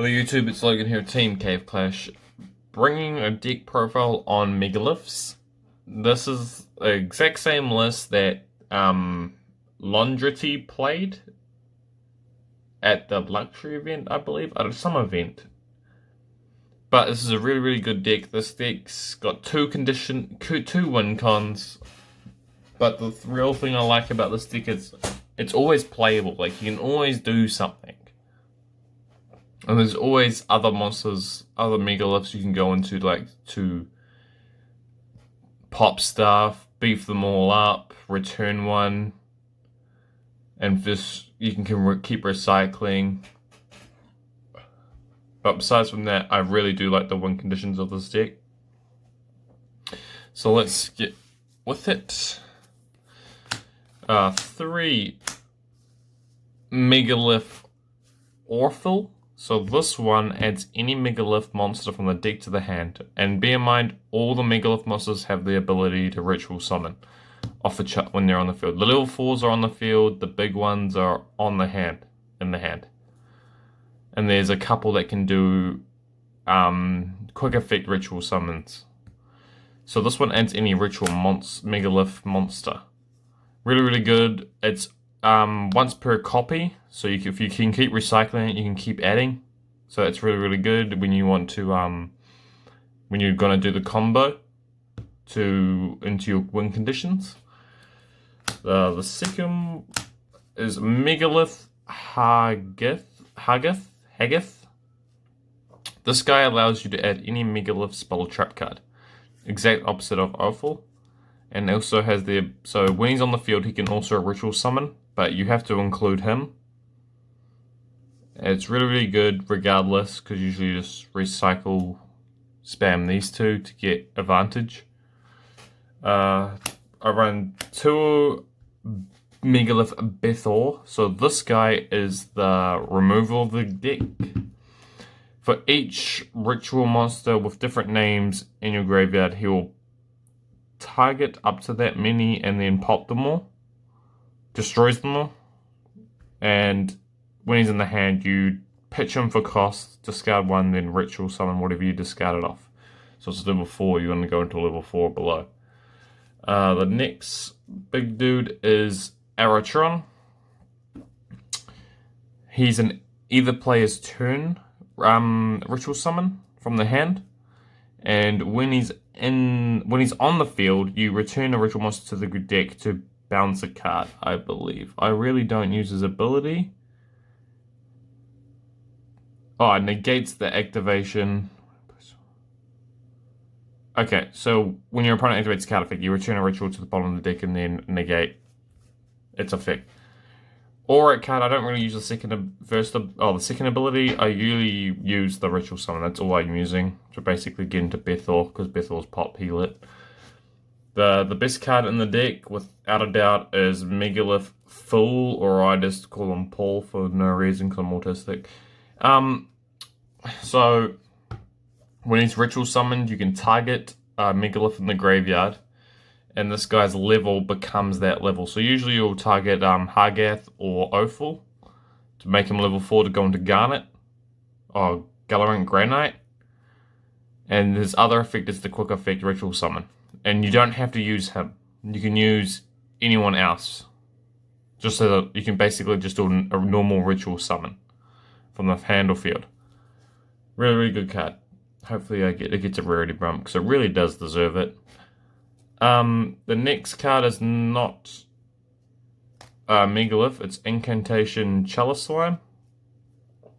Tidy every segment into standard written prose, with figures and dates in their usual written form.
Hello YouTube, it's Logan here, Team Cave Clash, bringing a deck profile on MegaLith's. This is the exact same list that Lundrity played at the luxury event, I believe, at some event. But this is a really good deck. This deck's got two win cons. But the real thing I like about this deck is it's always playable. Like, you can always do something. And there's always other monsters, other MegaLith's you can go into, like, to pop stuff, beef them all up, return one, and just, you can keep recycling. But besides from that, I really do like the win conditions of this deck. So let's get with it. 3 MegaLith Orphle. So this one adds any MegaLith monster from the deck to the hand. And bear in mind, all the MegaLith monsters have the ability to ritual summon off the chart when they're on the field. The level 4s are on the field, the big ones are on the hand, in the hand. And there's a couple that can do quick effect ritual summons. So this one adds any ritual MegaLith monster. Really good. It's once per copy, so if you can keep recycling it, you can keep adding. So it's really good when you want to when you're gonna do the combo into your win conditions. The second is MegaLith Haggith. This guy allows you to add any MegaLith spell trap card. Exact opposite of Orphle. And also has so when he's on the field, he can also ritual summon, but you have to include him. It's really good regardless, because usually you just spam these two to get advantage. I run 2 MegaLith Bethor. So this guy is the removal of the deck. For each ritual monster with different names in your graveyard, he will target up to that many and then pop them all. Destroys them all. And when he's in the hand, you pitch him for cost, discard 1, then ritual summon whatever you discarded off. So it's level 4, you're going to go into level 4 or below. The next big dude is Aratron. He's an either player's turn ritual summon from the hand. And when he's on the field, you return a ritual monster to the deck to bounce a card, I believe. I really don't use his ability. Oh, it negates the activation. Okay, so when your opponent activates a card effect, you return a ritual to the bottom of the deck and then negate its effect. Aura card, I don't really use the second ability. I usually use the ritual summon. That's all I'm using to basically get into Bethor, because Bethor's pop heal it. The best card in the deck, without a doubt, is MegaLith Fool, or I just call him Paul for no reason because I'm autistic. So when he's ritual summoned, you can target MegaLith in the graveyard, and this guy's level becomes that level. So usually you'll target Haggith or Orphle to make him level 4 to go into Garnet or Gallarant Granite. And his other effect is the quick effect ritual summon. And you don't have to use him. You can use anyone else. Just so that you can basically just do a normal ritual summon from the hand or field. Really good card. Hopefully it gets a rarity bump, because it really does deserve it. The next card is not MegaLith, it's Incantation Chalice Slime.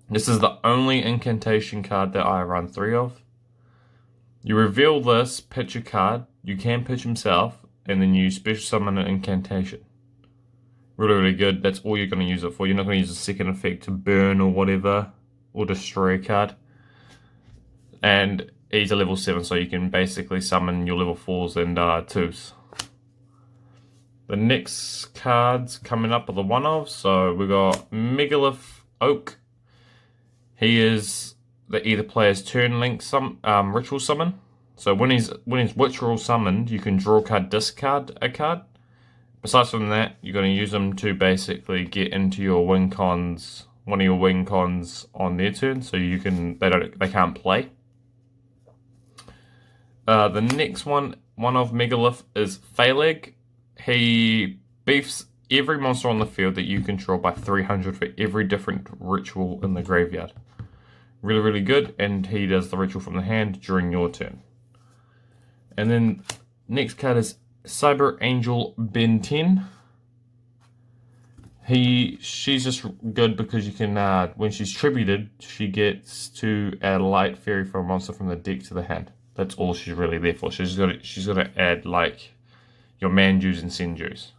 This is the only incantation card that I run 3 of. You reveal this, pitch a card, you can pitch himself, and then you special summon an incantation. Really good, that's all you're going to use it for. You're not going to use a second effect to burn or whatever, or destroy a card. And he's a level 7, so you can basically summon your level 4s and 2s. The next cards coming up are the one-of. So we got MegaLith Oak. He is the either player's turn link ritual summon. So when he's ritual summoned, you can draw a card, discard a card. Besides from that, you're going to use him to basically get into your win cons one of your win cons on their turn, so they can't play. The next one of MegaLith is Phaleg. He beefs every monster on the field that you control by 300 for every different ritual in the graveyard. Really, really good, and he does the ritual from the hand during your turn. And then next card is Cyber Angel Ben 10. She's just good because you can, when she's tributed, she gets to add a light fairy for a monster from the deck to the hand. That's all she's really there for. She's got to add like your Manjus and Senjus.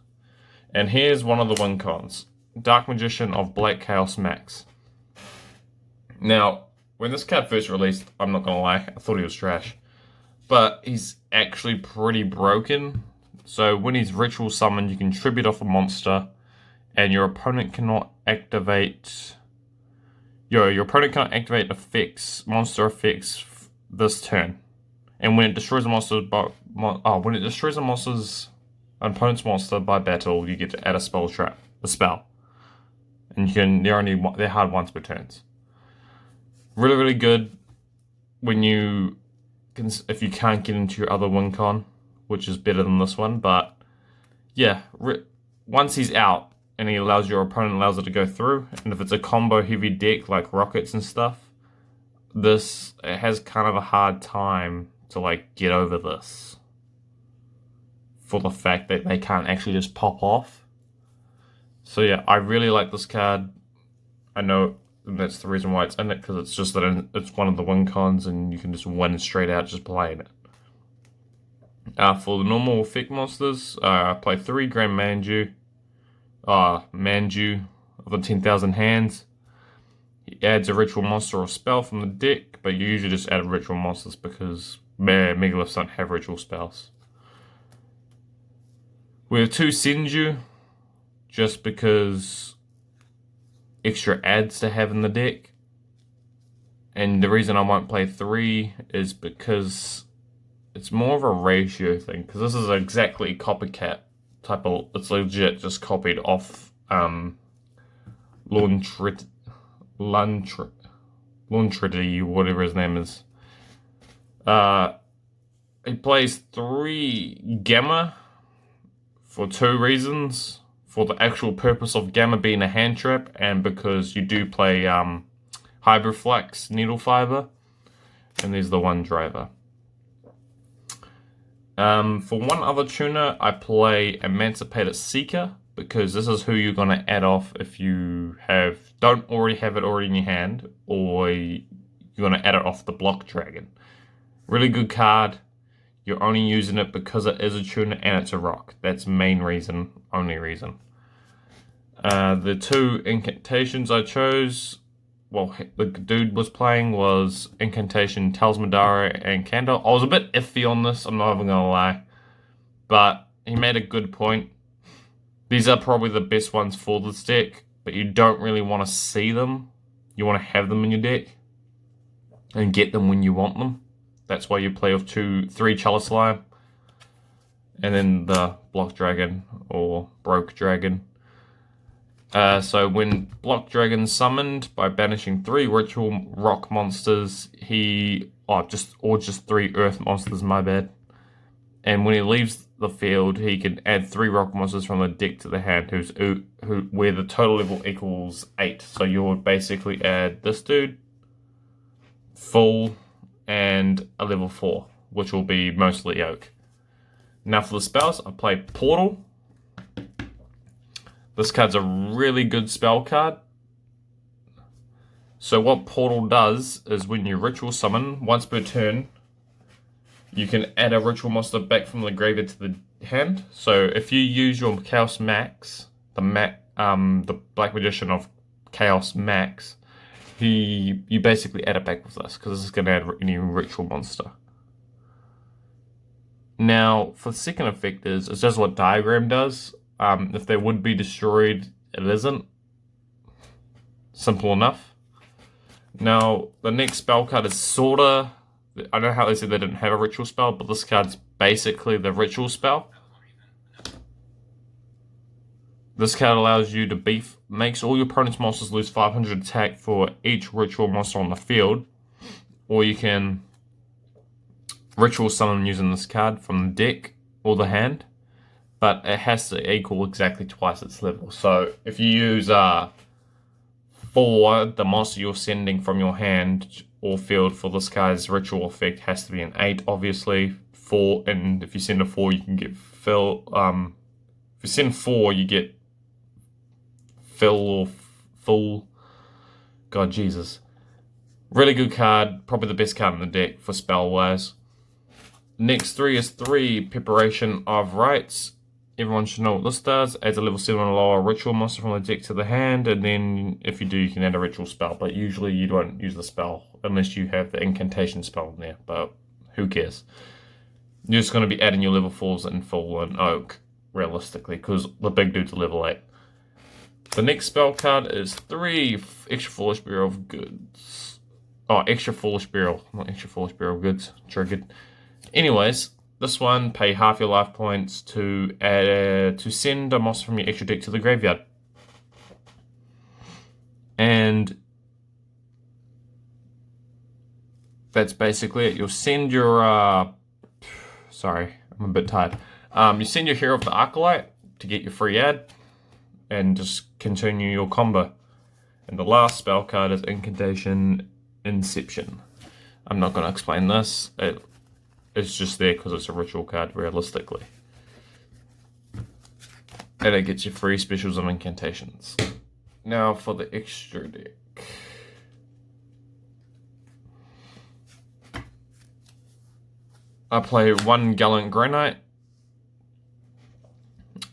And here's one of the win cons: Dark Magician of Black Chaos Max. Now, when this card first released, I'm not gonna lie, I thought he was trash, but he's actually pretty broken. So when he's ritual summoned, you can tribute off a monster, and your opponent cannot activate. Your opponent can't activate monster effects this turn. And when it destroys a monster's opponent's monster by battle, you get to add a spell. And they're hard once per turn. Really, really good if you can't get into your other win con, which is better than this one. But yeah, once he's out and your opponent allows it to go through, and if it's a combo heavy deck like rockets and stuff, it has kind of a hard time to like get over this, for the fact that they can't actually just pop off. So yeah, I really like this card. I know that's the reason why it's in it, because it's just that it's one of the win cons and you can just win straight out just playing it. For the normal effect monsters, I play 3 Grand Manju of the 10,000 hands. He adds a ritual monster or spell from the deck, but you usually just add ritual monsters because MegaLith's don't have ritual spells. We have 2 Senju, just because extra adds to have in the deck. And the reason I won't play 3 is because it's more of a ratio thing, because this is exactly copycat type of, it's legit just copied off Lundrity, whatever his name is. He plays 3 Gamma for 2 reasons. For the actual purpose of Gamma being a hand trap, and because you do play Hybriflex Needle Fiber, and there's the one driver. For one other tuner, I play Emancipated Seeker, because this is who you're going to add off if you don't already have it in your hand, or you're going to add it off the Block Dragon. Really good card. You're only using it because it is a tuner and it's a rock. That's main reason, only reason. The 2 incantations I chose, the dude was playing, was Incantation, Talismadara, and Candle. I was a bit iffy on this, I'm not even gonna lie, but he made a good point. These are probably the best ones for this deck, but you don't really want to see them. You want to have them in your deck and get them when you want them. That's why you play with 3 Chalice Slime, and then the Block Dragon or Broke Dragon. So when Block Dragon's summoned by banishing 3 ritual rock monsters, just 3 earth monsters, my bad. And when he leaves the field, he can add 3 rock monsters from the deck to the hand, where the total level equals 8. So you would basically add this dude, full, and a level 4, which will be mostly Oak. Now for the spells, I play Portal. This card's a really good spell card. So what Portal does is when you ritual summon, once per turn, you can add a ritual monster back from the graveyard to the hand. So if you use your Chaos Max, the Black Magician of Chaos Max, you basically add it back with this, because this is going to add any ritual monster. Now, for the second effect it's just what Diagram does. If they would be destroyed, it isn't. Simple enough. Now, the next spell card is sorta... I know how they said they didn't have a ritual spell, but this card's basically the ritual spell. This card allows you to beef, makes all your opponent's monsters lose 500 attack for each ritual monster on the field. Or you can ritual summon using this card from the deck or the hand. But it has to equal exactly twice its level. So if you use 4, the monster you're sending from your hand or field for this card's ritual effect has to be an 8, obviously. 4, and if you send a 4, you can get fill. If you send 4, you get fill or full. God, Jesus. Really good card. Probably the best card in the deck for spell-wise. Next 3 is 3, Preparation of Rites. Everyone should know what this does. Adds a level 7 or lower ritual monster from the deck to the hand, and then if you do, you can add a ritual spell, but usually you don't use the spell unless you have the incantation spell in there, but who cares? You're just going to be adding your level 4s in full and oak, realistically, because the big dude's a level 8. The next spell card is 3 extra Foolish Burial of Goods. Oh, extra Foolish Burial, not extra Foolish Burial of Goods. Triggered. Anyways, this one, pay half your life points to send a monster from your extra deck to the graveyard. And that's basically it. You'll send your... sorry, I'm a bit tired. You send your Hero of the Acolyte to get your free ad. And just continue your combo. And the last spell card is Incantation Inception. I'm not going to explain this. It's just there because it's a ritual card, realistically. And it gets you free specials and incantations. Now for the extra deck. I play 1 Gallant Grey Knight.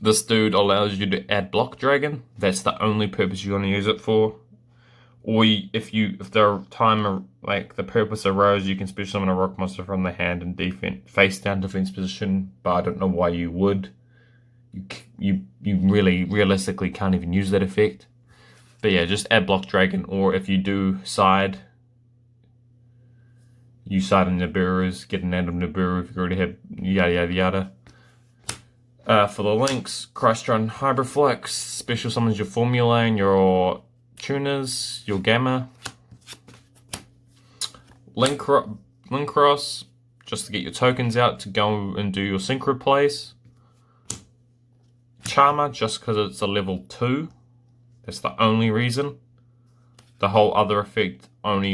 This dude allows you to add Block Dragon. That's the only purpose you're going to use it for. Or if the purpose arose, you can special summon a rock monster from the hand in face down defense position. But I don't know why you would. You really realistically can't even use that effect. But yeah, just add Block Dragon. Or if you do side, you side in Nibiru's, get an Adam Nibiru if you already have yada yada yada. For the links, Crystron Hyperflex special summons your Formula and your tuners, your Gamma. Link Cross, just to get your tokens out to go and do your synchro plays. Charmer, just because it's a level 2. That's the only reason. The whole other effect won't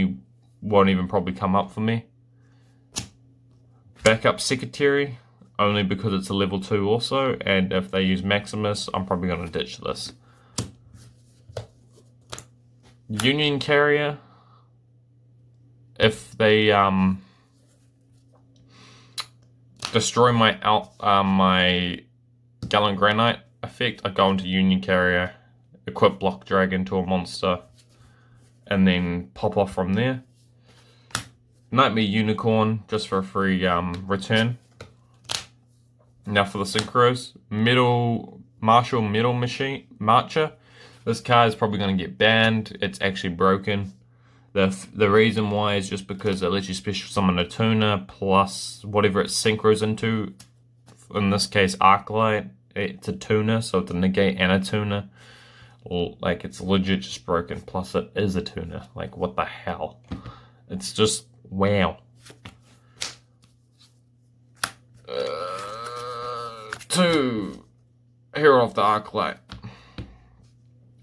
even probably come up for me. Backup Secretary, only because it's a level 2 also, and if they use Maximus, I'm probably going to ditch this. Union Carrier, if they destroy my Gallant Grey Knight effect, I go into Union Carrier, equip Block Dragon to a monster, and then pop off from there. Nightmare Unicorn, just for a free return. Now for the synchros, Martial Metal Machine Marcher. This card is probably going to get banned. It's actually broken. The reason why is just because it lets you special summon a tuner plus whatever it synchros into. In this case, Arclight. It's a tuner, so it's a negate and a tuner. Like, it's legit just broken. Plus, it is a tuner. Like, what the hell? It's just wow. 2, Hero of the Arclight.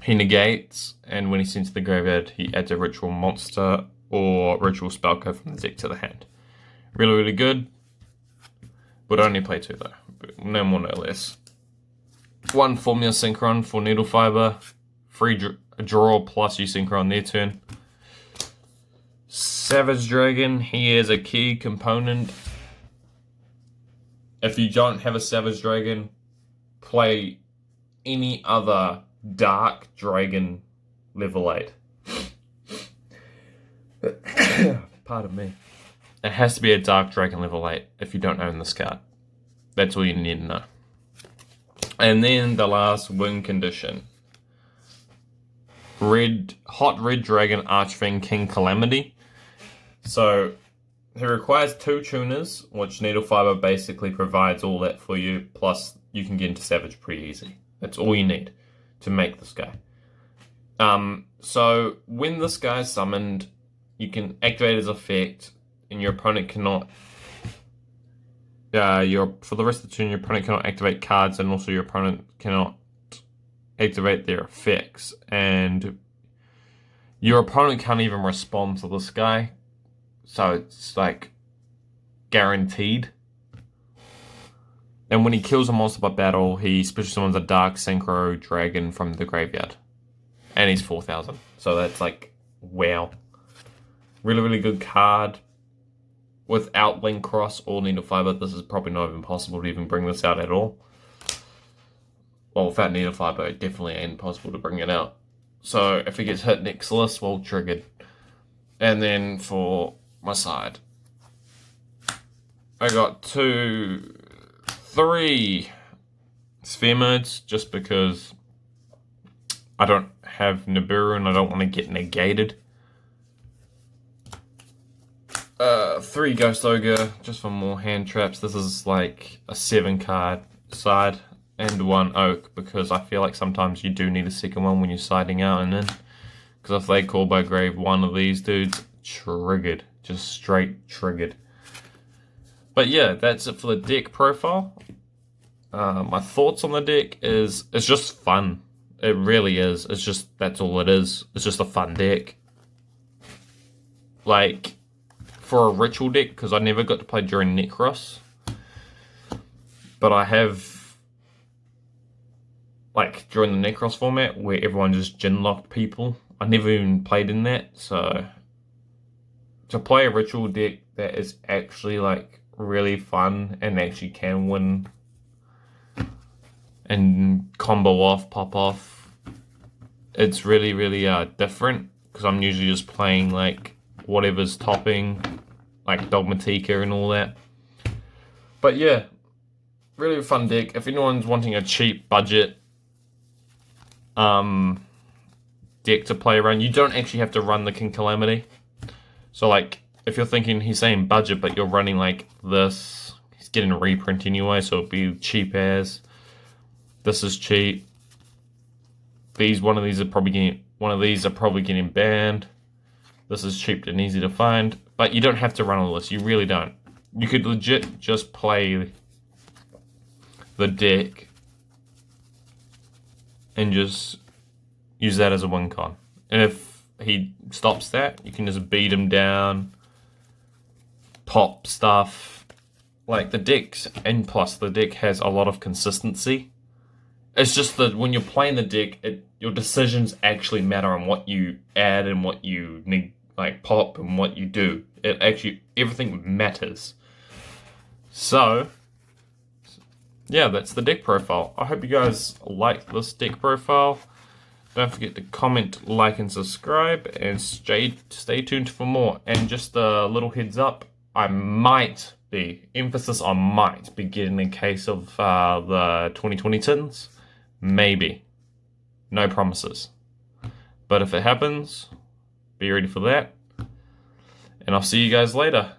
He negates, and when he sends to the graveyard, he adds a ritual monster or ritual spell card from the deck to the hand. Really, really good. Would only play 2 though. But no more, no less. 1 Formula Synchron for Needle Fiber. Free draw plus you synchron their turn. Savage Dragon, he is a key component. If you don't have a Savage Dragon, play any other Dark Dragon level 8. Pardon me. It has to be a Dark Dragon level 8 if you don't own this card. That's all you need to know. And then the last win condition. Hot Red Dragon Archfiend King Calamity. So he requires 2 tuners, which Needle Fiber basically provides all that for you, plus you can get into Savage pretty easy. That's all you need. to make this guy. So when this guy is summoned, you can activate his effect, and your opponent cannot. For the rest of the turn, your opponent cannot activate cards, and also your opponent cannot activate their effects, and your opponent can't even respond to this guy, so it's like guaranteed. And when he kills a monster by battle, he special summons a Dark Synchro Dragon from the graveyard, and he's 4,000. So that's like, wow, really, really good card. Without Link Cross or Needle Fiber, this is probably not even possible to even bring this out at all. Well, without Needle Fiber, it definitely ain't possible to bring it out. So if he gets hit next list, well, triggered. And then for my side, I got 3 sphere modes, just because I don't have Nibiru and I don't want to get negated. 3 Ghost Ogre, just for more hand traps. This is like a 7 card side, and 1 Oak, because I feel like sometimes you do need a second one when you're siding out and in. Because if they call by grave one of these dudes, triggered. Just straight triggered. But yeah, that's it for the deck profile. My thoughts on the deck is, it's just fun. It really is. It's just, that's all it is. It's just a fun deck. Like, for a ritual deck, because I never got to play during Necros, but I have, like, during the Necros format, where everyone just gin-locked people. I never even played in that, so to play a ritual deck that is actually, like, really fun and actually can win and combo off, pop off, it's really, really different, because I'm usually just playing, like, whatever's topping, like Dogmatika and all that. But yeah, really fun deck. If anyone's wanting a cheap budget deck to play around, you don't actually have to run the King Calamity. So like, if you're thinking he's saying budget, but you're running like this, he's getting a reprint anyway, so it'd be cheap as. This is cheap. One of these are probably getting banned. This is cheap and easy to find, but you don't have to run all this. You really don't. You could legit just play the deck and just use that as a win con. And if he stops that, you can just beat him down, pop stuff. Like the decks, and plus the deck has a lot of consistency. It's just that when you're playing the deck, your decisions actually matter on what you add and what you need, like pop, and what you do. It actually, everything matters. So, yeah, that's the deck profile. I hope you guys like this deck profile. Don't forget to comment, like, and subscribe, and stay tuned for more. And just a little heads up, I might be, emphasis on might, be getting a case of the 2020 tins. Maybe. No promises. But if it happens, be ready for that. And I'll see you guys later.